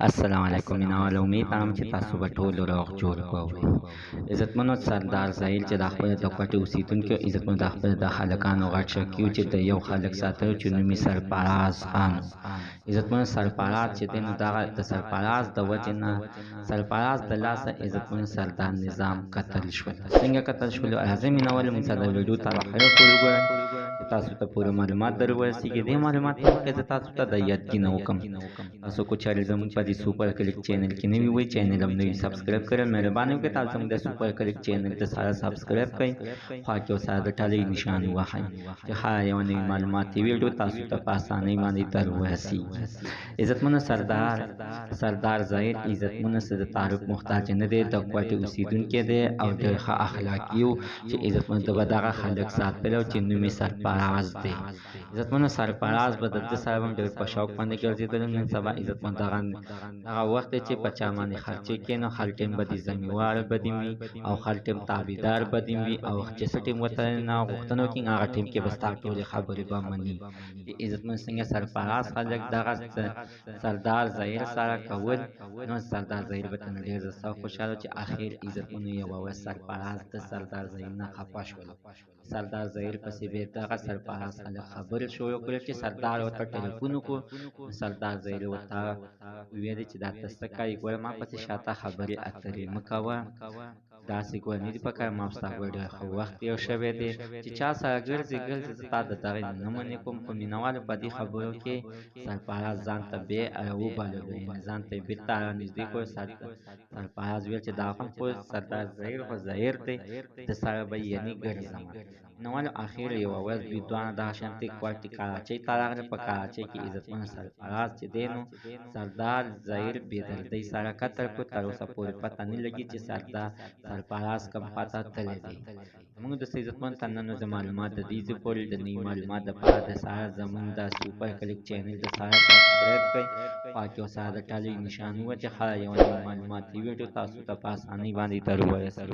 السلام علیکم مینوال امید لرم چې تاسو به ټول روغ جوړ کوئ عزتمنو سردار زهیر چې د خپل د کوټې اوسیدونکو عزتمنو د خپل د هلکانو غټ شکیو چې د یو هلک ساتلو چې نوم یې سرفراز خان عزتمنو سرفراز چې دی نو دغه د سرفراز د وجې نه سرفراز د لاسه عزتمنو سردار نظام قتل شول څنګه قتل شول راځئ مینوال موږ د ویډیو تر اخره پورې وګورئ تاسو ته پوره معلومات در ورسیږي دې معلومات مخکې زه تاسو ته د یادګینه وکړم تاسو کو چارې زموږ په دې سوپر کلیک چینل کې نوي وي چینل هم نوي سبسکرایب کړئ مهرباني وکړئ تاسو زموږ د سوپر کلیک چینل ته سره سبسکرایب کړئ خوا کې سره د ټلۍ نشان ووهئ چې هر یوه نوي معلوماتي ویډیو تاسو ته په اسانۍ باندې در ورسیږي عزتمنو سردار زهیر عزتمنو څه د تعارف محتاج نه دی د کوټې اوسیدونکی دی او ډېر ښه اخلاقي و چې عزتمنو د به دغه خلک ساتلی او چې نوم یې سرفراز دی عزتمنو سرفراز به د ده سره هم ډېر په شوق باندې ګرځېدلی نن سبا عزتمند دغه وخت چې په چا باندې خرچې کې نو هر ټیم به دې ذمهوار به دې وي او هر ټیم تابعدار به دې وي او چې څه ټیم ورته نه غوښتنه وکړي هغه ټیم کې به ستا ټولې خبرې به مني چې عزتمند څنګه سرفراز خلک دغه سردار زهیر سره کول نو سردار زهیر به تنه ډېر زه خوشحاله چې اخر عزتمنو یوه ورځ سرفراز د سردار زهیر نه خفه شول سردار زهیر پسې بیا دغه سرفراز خلک خبرې شروع کړې چې سردار ورته ټلیفون وکړو سردار زهیر ورته ویل چې دا ته څه کوې ګوره ما پسې شاته خبرې اترې مه کوه داسې ګوره نه دي پکار ما ستا ګوره ډېر ښه وخت تېر شوی دی چې چا سره ګرځې زه تا د دغې نه منې کوم خو مینهوالو په دې خبرو کې سرفراز ځان ته بیا وبللو یعنې ځان ته یې بېرته رانږدې کړو سرفراز ویل چې دا هم خو سردار زهیر خو زهیر دی د سره به یعنې ګرځم مینهوالو اخر یوه ورځ دوی دواړه دغه شانتې کوټې کراچۍ ته راغلل په کراچۍ کې عزتمنو سرفراز چې دی نو سردار زهیر بېدردۍ سره قتل کړو تر اوسه پورې پته نه لګي چې سرفراز کوم خواته تللی دی زموږ د عزتمند ته نن ورځې معلومات د دې ځای پورې د نوي معلومات دپاره د سره زموږ د سوپر کلیک چینل د سره سبسکرایب کړئ خوا کې ورسره د ټلۍ نشان ووهئ چې هره یوه نوې معلوماتي ویډیو تاسو ته په اسانۍ باندې در ورسوي